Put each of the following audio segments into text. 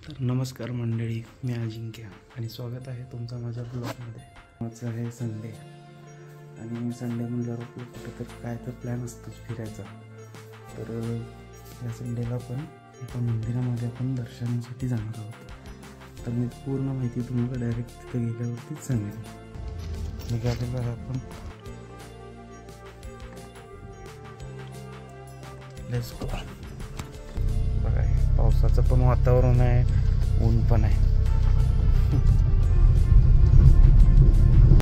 तर नमस्कार मंडळी, मी अजिंक्य आणि स्वागत आहे तुमचं माझ्या ब्लॉगमध्ये. माझं आहे संडे आणि संडे म्हणल्यावर आपलं कुठंतरी काय तर प्लॅन असतोच फिरायचा. तर या संडेला पण एका मंदिरामध्ये आपण दर्शनासाठी जाणार आहोत. तर मी पूर्ण माहिती तुम्हाला डायरेक्ट तिथं गेल्यावरतीच सांगेन. निघालेलो आहे आपण. Let's go. बघा, पावसाचं पण वातावरण आहे, ऊन पण आहे.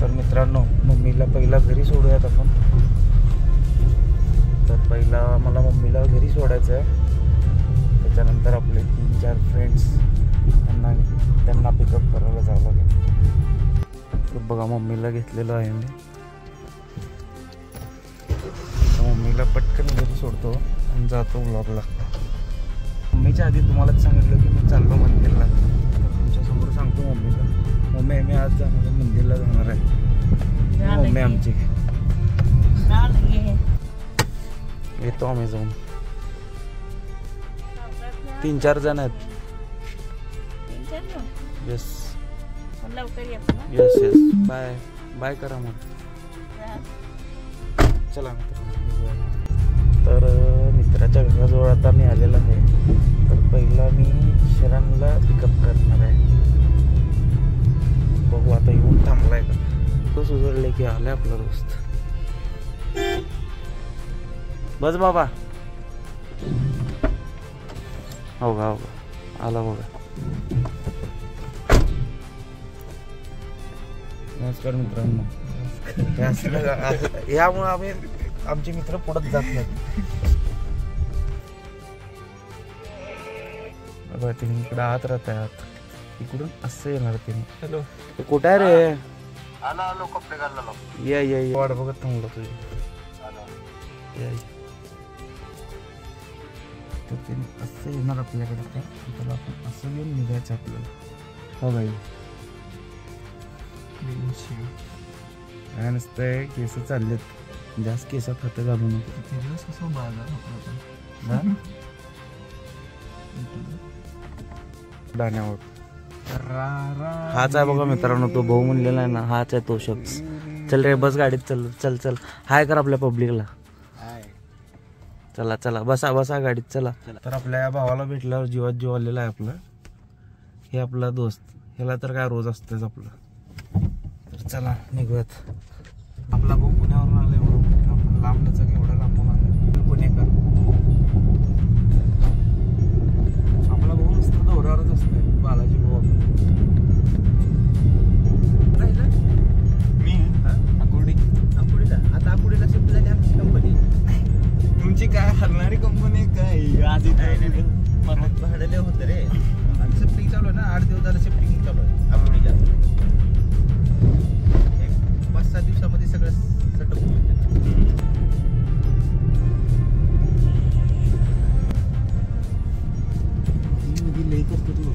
तर मित्रांनो, मम्मीला पहिला घरी सोडूयात आपण. तर पहिला मला मम्मीला घरी सोडायचं आहे, त्याच्यानंतर आपले 3-4 फ्रेंड्स त्यांना पिकअप करायला जावं लागेल. तर बघा, मम्मीला घेतलेलं आहे मी. मम्मीला पटकन घरी सोडतो आणि जातो व्लॉगला. मम्मीच्या आधी तुम्हालाच सांगितलं की मी चाललो मंदिरला. तुमच्यासमोर सांगतो मम्मीला, मम्मी मी आज जाणार आहे, मंदिरला जाणार आहे. मम्मी आमची येतो आम्ही जाऊन. 3-4 जण आहेत. Yes yes yes. Bye bye करा मग. चला तर मित्राच्या घराजवळ आता मी आलेला आहे. तर पहिला मी शरणला पिकअप करणार आहे. बघू आता येऊन थांबलाय का, तो सुधारले की आलाय आपला दोस्त. बस बाबा, हो का आला बघा. नमस्कार मित्रांनो. यामुळे आम्ही आमचे मित्र पुढत जात नाहीत. बघा, तिने इकडे आत राहत आहे. इकडून असं येणार तिने. हॅलो, कुठे आहे रे? ये ये ये, वाट बघत थांबलो तुझी. तर तिने असं येणार आपल्याकडे. त्याला आपण असं घेऊन निघायचं आपल्याला. हो बाई, काय नसतंय, केस चाललेत. जास्त केसात हात घालू नको. डाण्यावर हाच आहे बघा मित्रांनो, तो भाऊ म्हणलेला आहे ना, हाच आहे तो शख्स. चल रे, बस गाडीत. चल चल चल, हाय कर आपल्या पब्लिकला. चला चला, बसा बसा गाडीत, चला. तर आपल्या या भावाला भेटल्यावर जीवात जीव आलेला आहे आपलं. हे आपला दोस्त, ह्याला तर काय रोज असतंच आपलं. तर चला निघूयात. आपला भाऊ पुण्यावरून आलाय म्हणून आपण लांबचा एवढा लांबून आलाय. पुणेकर आपला भाऊ नुसतं दौऱ्यावरच असतोय. बालाजी भाऊ मी आकुर्डीला. आता आकुर्डीला शिफ्ट झाली आमची कंपनी. तुमची काय हरणारी कंपनी काय? आधी भाडले होतं रे. शिफ्टिंग चालू आहे ना, 8 दिवस झालं शिफ्टिंग चालू आहे आकुर्डीला. 5-7 दिवसामध्ये सगळं सेटअप होईल. लई करतो तू.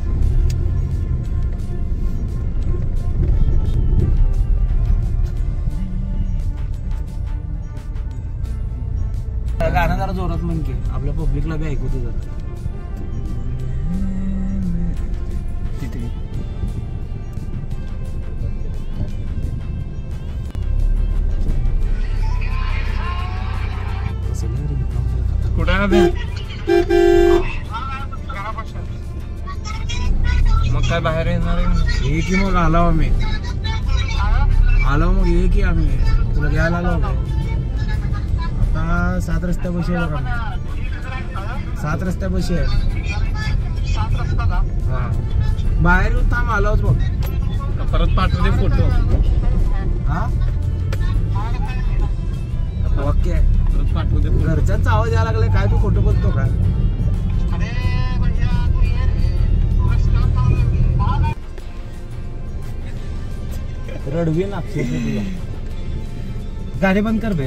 गाणं जरा जोरात म्हण की, आपल्या पब्लिकला बी ऐकू जरा. तिथे मग काय बाहेर येणार आहे? ये की मग आलो आम्ही. मग ये की आम्ही तुला घ्यायला आलो. आता 7 रस्त्यापाशी आहे बघा. 7 रस्त्यापाशी आहे. हा, बाहेर येऊन थांब, आलोच बघ. परत पाठवले फोटो. हा ओके, परत पाठवते. घरच्यांचा आवाज यायला लागलाय. काय तू फोटो बोलतो का? रडवी नागपूर. गाणे बंद कर बे.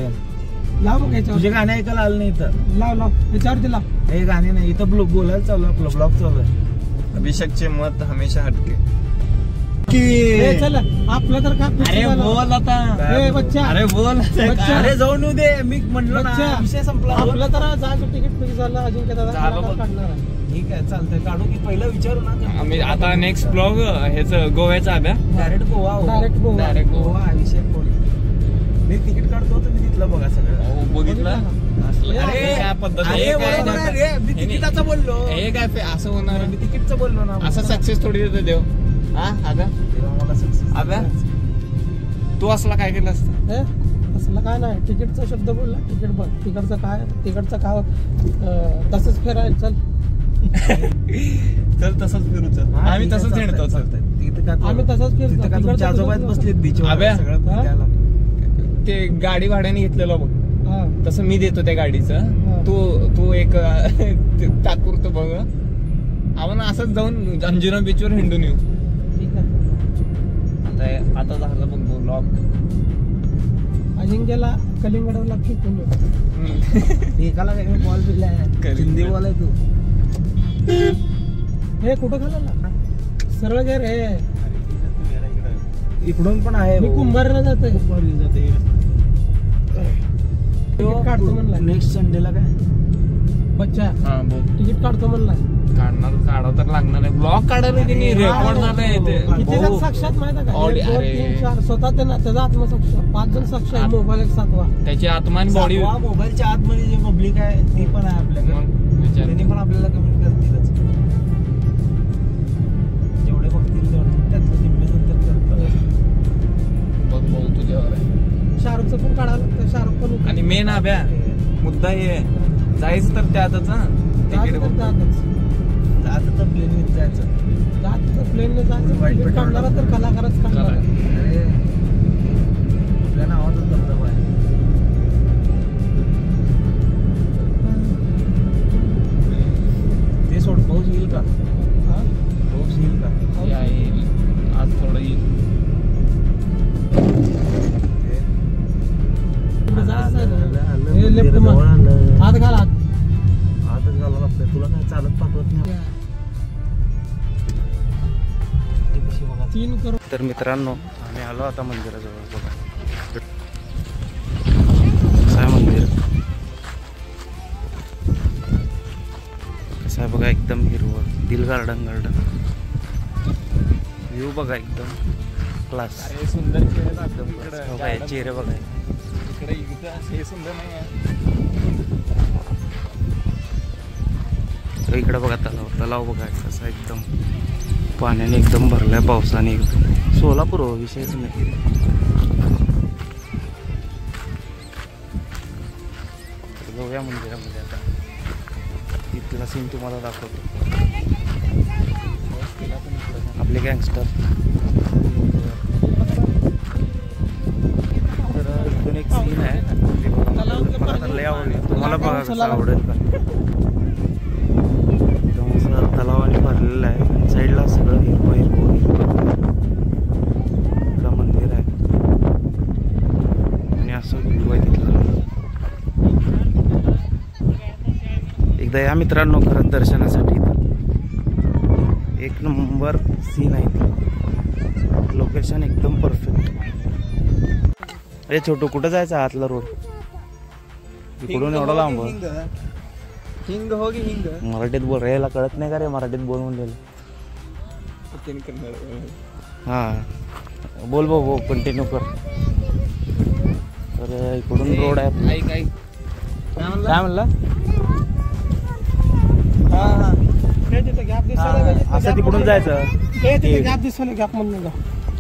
लाव बघ, तुझे गाणे ऐकायला आलं नाही इथं. लाव याच्यावरती लाव. हे गाणे नाही इथं. बोलायला चालू, आपलं ब्लॉग चालू आहे. अभिषेकचे मत हमेशा हटके की. चल आपलं तर काय. अरे बोल आता. बच्चा, अरे बोल. अरे जाऊन येऊ दे. मी म्हणलो ना, विषय संपला. आपलं तर जायचं तिकीट फिक्स झालं. अजिंक्य दादा काढणार आहे. ठीक आहे चालतंय काढू की पहिलं विचारू ना आम्ही आता नेक्स्ट ब्लॉग ह्याच गोव्याचा आब्या direct Goa direct Goa. Direct Goa विषय बोल मी तिकीट काढतो तुम्ही तिथलं बघा सगळं बघितलं अरे या पद्धती अरे बरोबर आहे रे, मी तिकिटाचं बोललो हे काय असं होणार मी तिकीटचं बोललो ना असं सक्सेस थोडी देतो देव हा आब्या तेव्हा मला सक्सेस आब्या तू असला काय केलं असतं हे असलं काय नाही तिकीटचा शब्द बोलला तिकीट बघ तिकडचं काय तसंच फिरायला चल चल तसंच फिरू चल आम्ही तसंच हिंडतो चल आम्ही तसंच फिरतो. तिथं का तुमच्या तिकडचं आजोबा तसंच बसलेत बीच अबे. सगळं फिरायला. ते गाडी भाड्याने घेतलेलं बघ हा. तसं मी देतो त्या गाडीचं हा. तू एक तात्पुरतं बघ आपण असंच जाऊन अंजुना बीचवर हिंडून येऊ ठीक आहे. आता झालं बघ ब्लॉग अजिंक्यला कलिंगडला फिकून येऊ. एकाला काय बॉल दिलाय हिंदी बॉल आहे तू हे कुठं घालायला सरळ गे रे इकडून पण आहे मी कुंभारला जातोय तिकीट काढतो म्हणला नेक्स्ट संडेला काय बच्चा हा बोल तिकीट काढतो म्हणला काढावं तर लागणार आहे ब्लॉग काढायला त्यांनी रेकॉर्ड झालंय ते किती जण साक्षात माहिती का Audi, 1, 2, अरे. 3, 4 स्वतः त्याचा आत्मसाक्ष 5 जण साक्ष आहे मोबाईल एक 7वा त्याची आत्मा आणि बॉडी मोबाईलच्या आतमध्ये जे पब्लिक आहे ती पण आहे आपल्याकडे त्यांनी पण आपल्याला कमेंट करतीलच जेवढे बघतील त्यातलं निम्मे नंतर बघ भाऊ तुझ्यावर आहे. शाहरुखचं पण काढायला लागतं शाहरुख पण आणि मेन अभ्या मुद्दा हे आहे. जायचं तर त्यातच हा तिकीट आता तर प्लेन जायचं प्लेनने जायचं वाईट तिकीट पेट्रोल काढणारा तर कलाकारच काढणार अरे आपल्या नावातच धबधबा आहे ते सोड पाऊस येईल का हा? पाऊस येईल का येईल आज थोडं येईल पुढे जायचं आहे आलं, ना. हे लेफ्ट जवळ आलं. हात घाल हात आतच घालावं लागतंय तुला काय चालत पाठवत नाही ती कशी बघा 3 करोड तर मित्रांनो आम्ही आलो आता मंदिराजवळ बघा कसं आहे मंदिर कसं आहे बघा एकदम हिरवं दिल गार्डन व्ह्यू बघा एकदम क्लास अरे सुंदर चेहरे बघा चेहरे बघा इकडे हे सुंदर नाही आहे तर इकडे बघा तलाव बघा कसं एकदम पाण्याने एकदम भरलाय पावसाने एकदम सोलापूर हो विषयच नाही जाऊया मंदिरामध्ये आता इथला सीन तुम्हाला दाखवतो आपले गँगस्टर तर इथून एक सीन आहे ते बघा मला तर लय आवडलं तुम्हाला बघा कसं आवडेल का एकदम असं तलावाने भरलेलं आहे आणि साईडला सगळं हिरवं इकडं मंदिर आहे आणि असं व्ह्यू आहे तिथलं एकदा या मित्रांनो खरंच दर्शनासाठी एक नंबर सीन आहे लोकेशन एकदम परफेक्ट अरे छोटू कुठं जायचं आतला रोड इकडून एवढा लांब हिंग हो की हिंग मराठीत बोल यायला कळत नाही का रे मराठीत बोलून दिलं हां बोल भाऊ कंटिन्यू कर तर इकडून रोड आहे ऐक ऐक काय म्हणला हे तिथे गॅप दिसतो असं तिकडून जायचं हे तिथे गॅप दिसतो ना गॅप म्हणून जा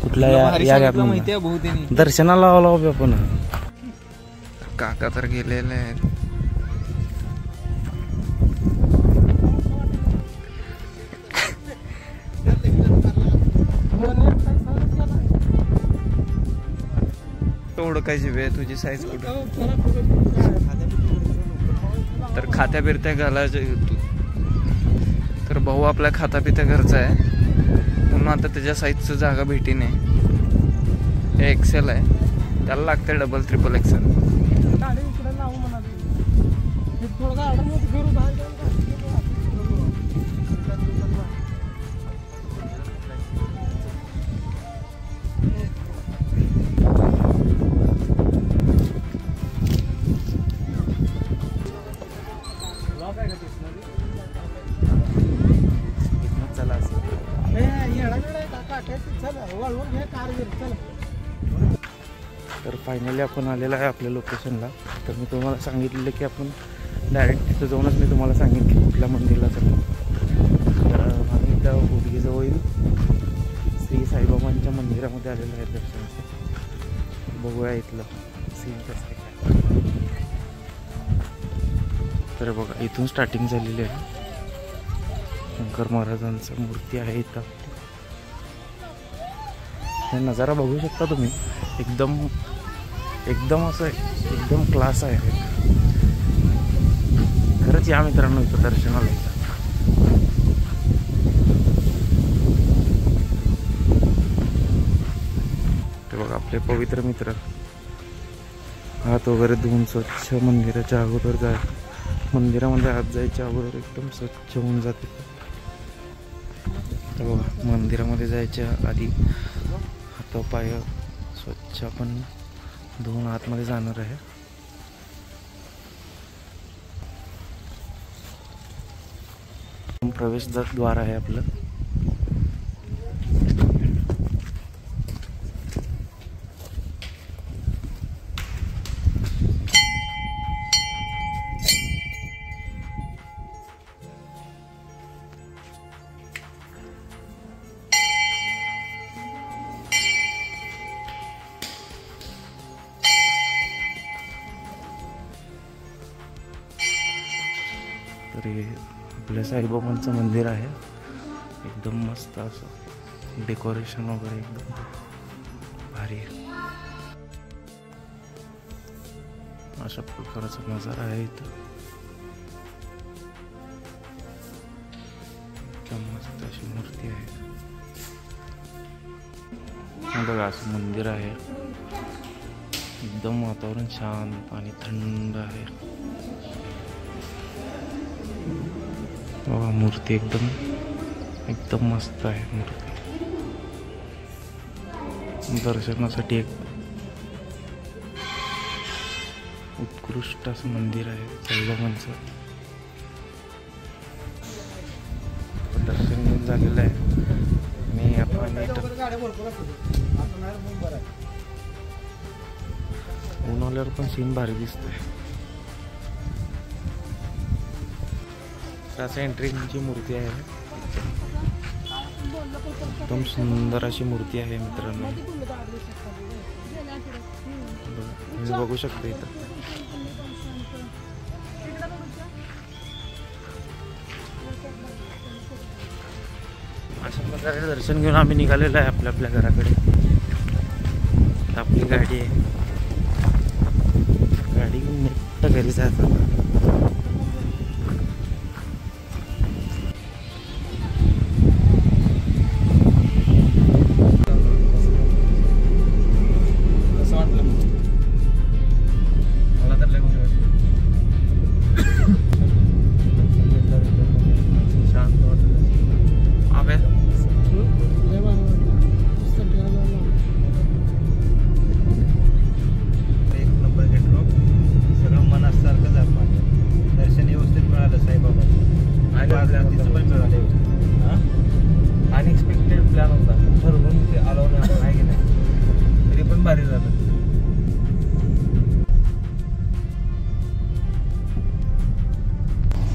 कुठल्या या गॅप माहिती आहे भाऊ त्यांनी दर्शनाला आलो आपण काका तर गेलेले आहेत ओळखायची वेळ तुझी साईज कुठे तर खात्या बिरत्या घालायचे तर भाऊ आपल्या खाता पित्या घरचा आहे म्हणून आता त्याच्या साईजचं जागा भेटी नाही हे एक्सेल आहे त्याला लागते डबल ट्रिपल एक्सेल गाडी इकडे लावू म्हणा थोडं गार्डन मध्ये फिरू बाहेर टाकायचं, चला वळवून घ्या कार घे, चला. तर फायनली आपण आलेलो आहे आपल्या लोकेशनला. तर मी तुम्हाला सांगितलेलं की आपण डायरेक्ट तिथं जाऊनच मी तुम्हाला सांगेन की कुठल्या मंदिरला चाललो. तर आम्ही इथं गुडगेजवळील श्री साईबाबांच्या मंदिरामध्ये आलेलो आहे दर्शनासाठी. बघूया इथलं सीन कसं आहे काय. तर बघा इथून स्टार्टिंग झालेली आहे. शंकर महाराजांचं मूर्ती आहे इथं. हे नजारा बघू शकता तुम्ही. एकदम असं एकदम क्लास आहे. खरंच या मित्रांनो इथं दर्शनाला येतात. ते बघा आपले पवित्र मित्र हात वगैरे धुवून स्वच्छ मंदिराच्या अगोदर मंदिरामध्ये आत जायच्या अगोदर एकदम स्वच्छ होऊन जाते. तर बघा मंदिरामध्ये जायच्या आधी हातपाय स्वच्छ आपण धुवून आतमध्ये जाणार आहे. प्रवेशद्वार आहे आपलं. तर हे आपल्या साईबाबांचं मंदिर आहे. एकदम मस्त असं डेकोरेशन वगैरे एकदम भारी आहे. अशा प्रकारचा नजारा आहे इथं. एकदम मस्त अशी मूर्ती आहे. बघा असं मंदिर आहे. एकदम वातावरण शांत आणि थंड आहे. मूर्ती एकदम मस्त आहे. मूर्ती दर्शनासाठी एक उत्कृष्ट असं मंदिर आहे साईबाबांचं. दर्शन घेऊन झालेलं आहे. मी आपण उन्हाळ्यावर पण सीन भारी दिसतोय. असं एंट्रीची मूर्ती आहे. एकदम सुंदर अशी मूर्ती आहे मित्रांनो. तुम्ही बघू शकता इथं. अशा प्रकारे दर्शन घेऊन आम्ही निघालेलो आहे आपल्या घराकडे. आपली गाडी आहे. गाडी घेऊन नेट घरी जायचं. अनएक्सपेक्टेड प्लॅन होता. ठरवून ते आलो नाही की नाही, तरी पण भारी झालं.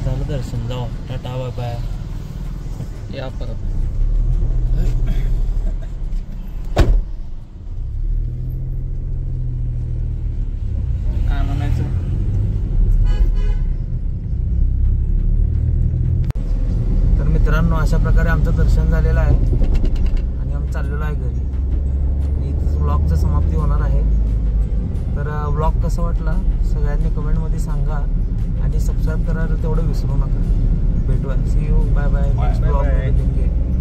झालं दर्शन. जाऊ टाटा बाय बाय. या परत. काय म्हणायचं. तर मित्रांनो अशा प्रकारे आमचं दर्शन झालेलं आहे आणि आम्ही चाललेलो आहे घरी. आणि इथंच व्लॉगचं समाप्ती होणार आहे. तर व्लॉग कसा वाटला सगळ्यांनी कमेंटमध्ये सांगा आणि सबस्क्राईब करायला तेवढं विसरू नका. भेटूया. See you. Bye bye. Next vlog मध्ये भेटूया.